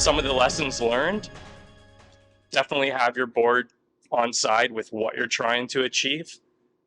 some of the lessons learned, definitely have your board on side with what you're trying to achieve.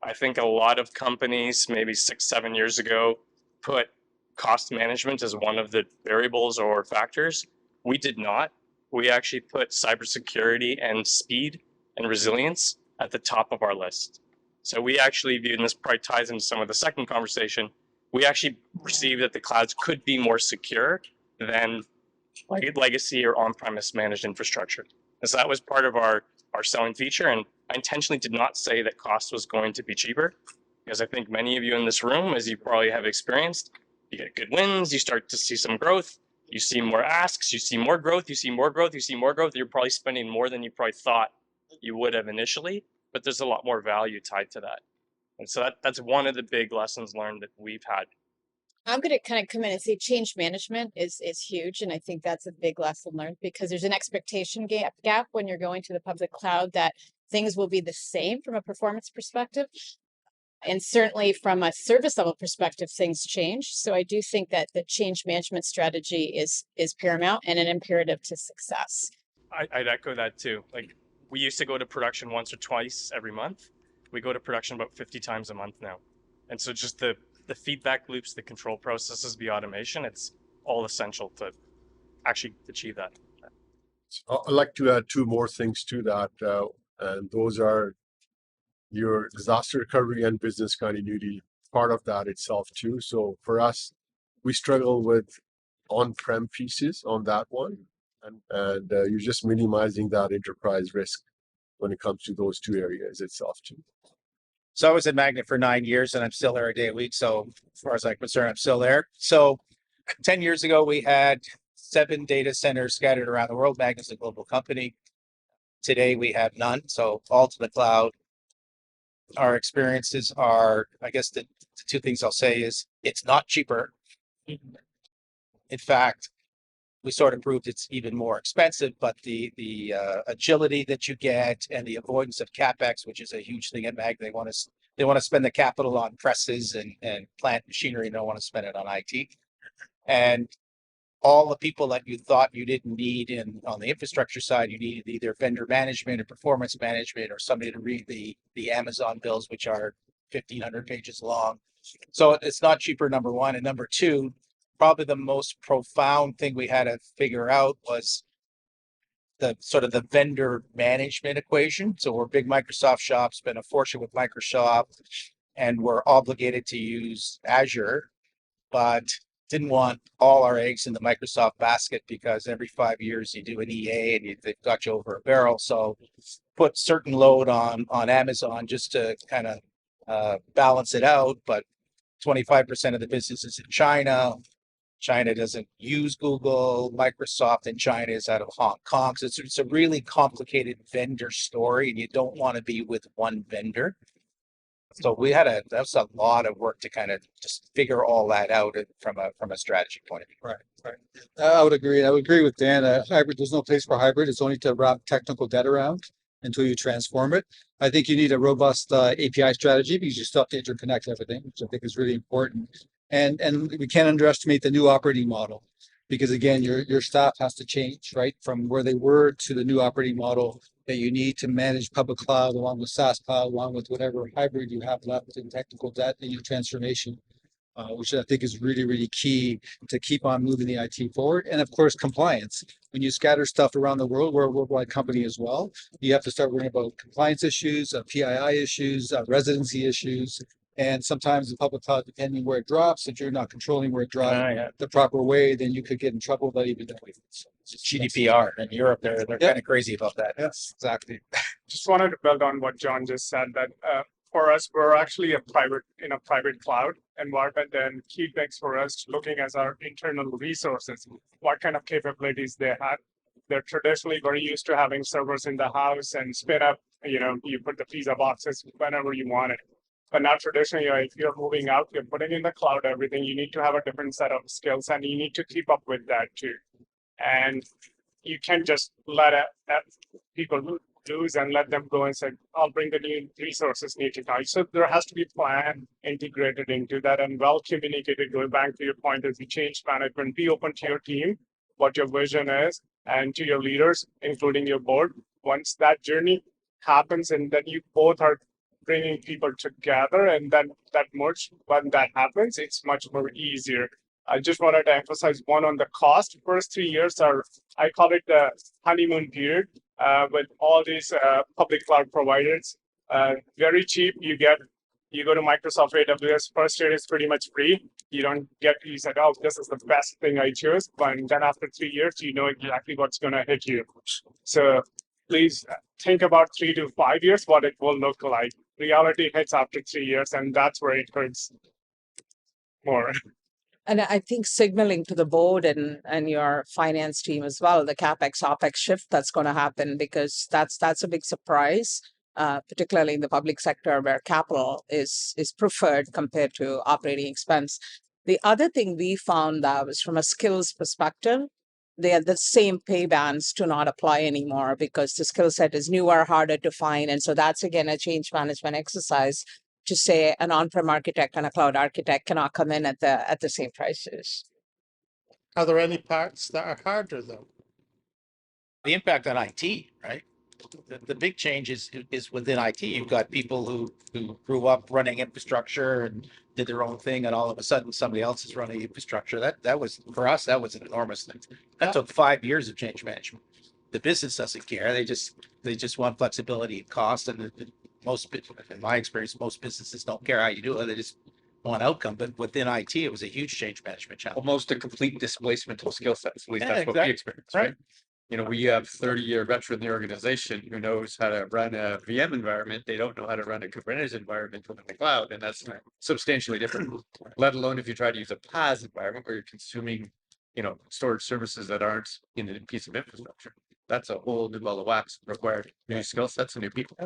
I think a lot of companies, maybe 6-7 years ago, put cost management as one of the variables or factors. We did not. We actually put cybersecurity and speed and resilience at the top of our list. So we actually viewed, and this probably ties into some of the second conversation, we actually perceived that the clouds could be more secure than legacy or on-premise managed infrastructure. And so that was part of our selling feature. And I intentionally did not say that cost was going to be cheaper, because I think many of you in this room, as you probably have experienced, you get good wins, you start to see some growth, you see more asks, you see more growth, you see more growth, you see more growth. You're probably spending more than you probably thought you would have initially, but there's a lot more value tied to that. And so that's one of the big lessons learned that we've had. I'm going to kind of come in and say change management is huge. And I think that's a big lesson learned, because there's an expectation gap when you're going to the public cloud that things will be the same from a performance perspective. And certainly from a service level perspective, things change. So I do think that the change management strategy is paramount and an imperative to success. I'd echo that too. Like, we used to go to production once or twice every month. We go to production about 50 times a month now. And so just the feedback loops, the control processes, the automation, it's all essential to actually achieve that. I'd like to add two more things to that. And those are your disaster recovery and business continuity, part of that itself too. So for us, we struggle with on-prem pieces on that one. And you're just minimizing that enterprise risk when it comes to those two areas itself too. So I was at Magna for 9 years and I'm still there a day a week. So as far as I'm concerned, I'm still there. So 10 years ago, we had 7 data centers scattered around the world. Magna's a global company. Today, we have none. So all to the cloud. Our experiences are, I guess the two things I'll say is it's not cheaper. In fact, we sort of proved it's even more expensive, but the agility that you get and the avoidance of CapEx, which is a huge thing at Magna, they want to spend the capital on presses and plant machinery, and don't want to spend it on IT. And all the people that you thought you didn't need on the infrastructure side, you needed either vendor management or performance management or somebody to read the Amazon bills, which are 1,500 pages long. So it's not cheaper, number one. And number two, probably the most profound thing we had to figure out was the sort of the vendor management equation. So we're big Microsoft shop, spent a fortune with Microsoft, and we're obligated to use Azure, but didn't want all our eggs in the Microsoft basket, because every 5 years you do an EA and they've got you over a barrel. So put certain load on Amazon just to kind of balance it out. But 25% of the business is in China. China doesn't use Google. Microsoft in China is out of Hong Kong. So it's a really complicated vendor story, and you don't want to be with one vendor. So that was a lot of work to kind of just figure all that out from a strategy point of view. Right. I would agree. I would agree with Dan. Hybrid, there's no place for hybrid. It's only to wrap technical debt around until you transform it. I think you need a robust API strategy, because you still have to interconnect everything, which I think is really important. And we can't underestimate the new operating model, because again, your staff has to change, right, from where they were to the new operating model that you need to manage public cloud along with SaaS cloud, along with whatever hybrid you have left in technical debt in your transformation, which I think is really, really key to keep on moving the IT forward. And of course, compliance. When you scatter stuff around the world, we're a worldwide company as well. You have to start worrying about compliance issues, PII issues, residency issues. And sometimes the public cloud, depending where it drops, if you're not controlling where it drops the proper way, then you could get in trouble without even knowing. So GDPR in Europe, they're kind of crazy about that. Yes, exactly. Just wanted to build on what John just said, that for us, we're actually in a private cloud environment, and key things for us looking at our internal resources, what kind of capabilities they had. They're traditionally very used to having servers in the house and spin up, you put the pizza boxes whenever you want it. But now traditionally, if you're moving out, you're putting in the cloud everything, you need to have a different set of skills, and you need to keep up with that too. And you can't just let people lose and let them go and say, I'll bring the new resources new technology. So there has to be a plan integrated into that and well communicated. Going back to your point, as you change management, be open to your team, what your vision is, and to your leaders, including your board. Once that journey happens, and then you both are bringing people together, and then that merge, when that happens, it's much more easier. I just wanted to emphasize one on the cost. First 3 years are, I call it the honeymoon period, with all these public cloud providers. Very cheap. You go to Microsoft AWS, first year is pretty much free. You said, oh, this is the best thing I chose. But then after 3 years, you know exactly what's going to hit you. So please think about 3 to 5 years, what it will look like. Reality hits after 3 years, and that's where it hurts more. And I think signaling to the board and your finance team as well, the CapEx, OpEx shift that's going to happen, because that's a big surprise, particularly in the public sector where capital is preferred compared to operating expense. The other thing we found that was from a skills perspective, the same pay bands do not apply anymore because the skill set is newer, harder to find. And so that's, again, a change management exercise to say an on-prem architect and a cloud architect cannot come in at the same prices. Are there any parts that are harder though? The impact on IT, right? The big change is within IT. You've got people who grew up running infrastructure and did their own thing, and all of a sudden somebody else is running infrastructure. That was, for us, that was an enormous thing. That took 5 years of change management. The business doesn't care. They just want flexibility and cost. And in my experience, most businesses don't care how you do it. They just want outcome. But within IT, it was a huge change management challenge. Almost a complete displacement of skill sets. At least Yeah, that's what we exactly. experienced, Right. right? You know, we have 30-year veteran in the organization who knows how to run a VM environment. They don't know how to run a Kubernetes environment within the cloud, and that's substantially different. Let alone if you try to use a PaaS environment where you're consuming, you know, storage services that aren't in a piece of infrastructure. That's a whole new ball of wax, required new skill sets and new people.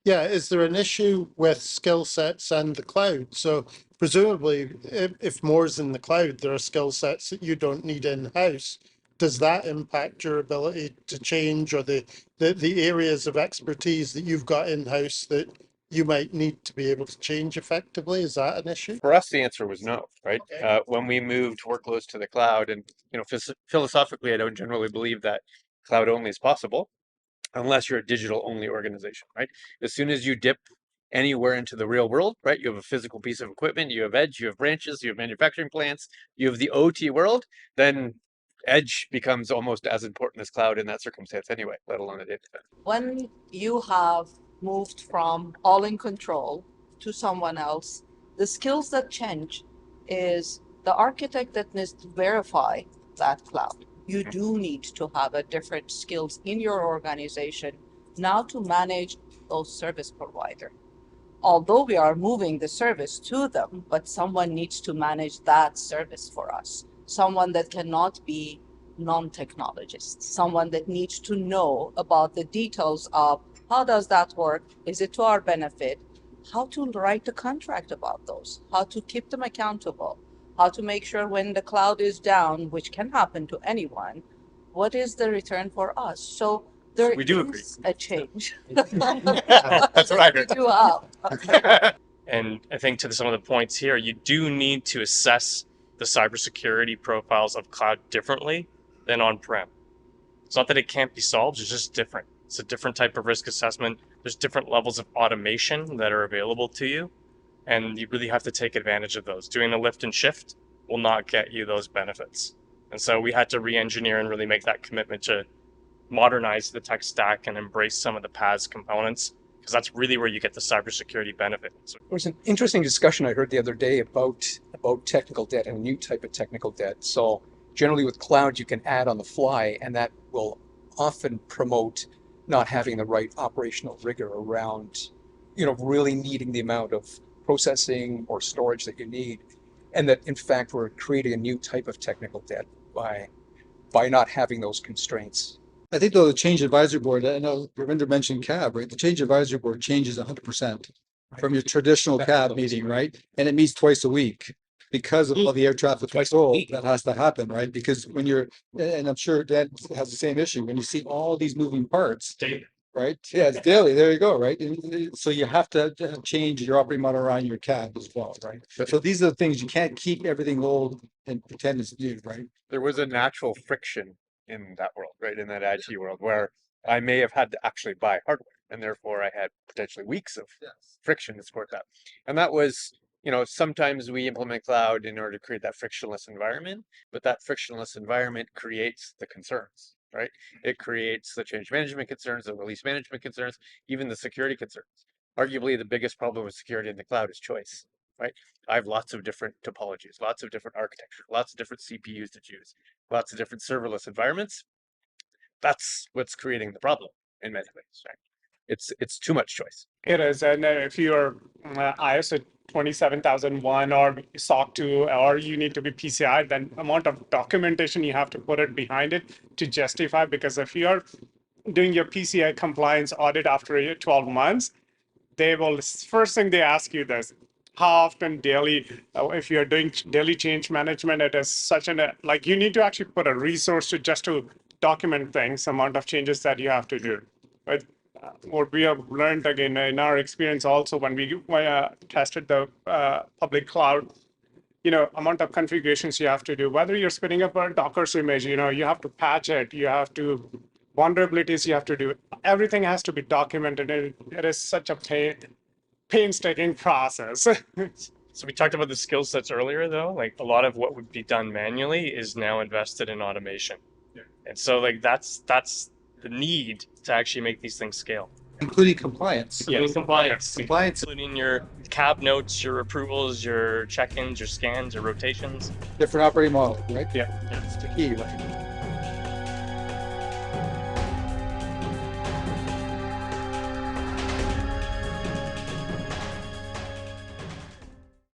Yeah, is there an issue with skill sets and the cloud? So presumably, if more's in the cloud, there are skill sets that you don't need in-house. Does that impact your ability to change, or the areas of expertise that you've got in-house that you might need to be able to change effectively? Is that an issue? For us, the answer was no, right? Okay. When we moved workloads to the cloud, and you know, philosophically, I don't generally believe that cloud only is possible unless you're a digital only organization, right? As soon as you dip anywhere into the real world, right? You have a physical piece of equipment, you have edge, you have branches, you have manufacturing plants, you have the OT world, then edge becomes almost as important as cloud in that circumstance anyway, let alone a data center. When you have moved from all in control to someone else, the skills that change is the architect that needs to verify that cloud. You do need to have a different skills in your organization now to manage those service provider. Although we are moving the service to them, but someone needs to manage that service for us. Someone that cannot be non-technologist, someone that needs to know about the details of how does that work? Is it to our benefit? How to write a contract about those, how to keep them accountable, how to make sure when the cloud is down, which can happen to anyone, what is the return for us? So there We do is a change. That's what I heard. We do have. And I think to some of the points here, you do need to assess the cybersecurity profiles of cloud differently than on-prem. It's not that it can't be solved, it's just different. It's a different type of risk assessment. There's different levels of automation that are available to you, and you really have to take advantage of those. Doing a lift and shift will not get you those benefits. And so we had to re-engineer and really make that commitment to modernize the tech stack and embrace some of the PaaS components, because that's really where you get the cybersecurity benefit. So There was an interesting discussion I heard the other day about technical debt and a new type of technical debt. So generally with cloud, you can add on the fly, and that will often promote not having the right operational rigor around, you know, really needing the amount of processing or storage that you need. And that in fact, we're creating a new type of technical debt by not having those constraints. I think though the change advisory board, I know Gurvinder mentioned CAB, right? The change advisory board changes 100% from your traditional CAB meeting, right? And it meets twice a week because of all the air traffic control that has to happen, right? Because when you're, and I'm sure Dan has the same issue, when you see all these moving parts, right? Yeah, it's daily. There you go, right? So you have to change your operating model around your cab as well, right? So these are the things you can't keep everything old and pretend it's new, right? There was a natural friction in that world, right? In that IT world where I may have had to actually buy hardware and therefore I had potentially weeks of friction to support that. And that was, sometimes we implement cloud in order to create that frictionless environment, but that frictionless environment creates the concerns, right? It creates the change management concerns, the release management concerns, even the security concerns. Arguably, the biggest problem with security in the cloud is choice, right? I have lots of different topologies, lots of different architecture, lots of different CPUs to choose, lots of different serverless environments. That's what's creating the problem in many ways, right? It's too much choice. It is, and if you're ISO 27001 or SOC 2, or you need to be PCI, then amount of documentation you have to put it behind it to justify. Because if you're doing your PCI compliance audit after 12 months, they will first thing they ask you this: how often daily? If you're doing daily change management, it is such an like you need to actually put a resource to just to document things, amount of changes that you have to do. But what we have learned again in our experience also when we tested the public cloud, amount of configurations you have to do, whether you're spinning up a Docker's image, you have to patch it, you have to vulnerabilities you have to do. Everything has to be documented. It is such a painstaking process. So we talked about the skill sets earlier, though. Like a lot of what would be done manually is now invested in automation, and so like that's the need to actually make these things scale. Including compliance. Including compliance. Compliance, Including your cab notes, your approvals, your check-ins, your scans, your rotations. different operating model, right? Yeah. That's the key, right?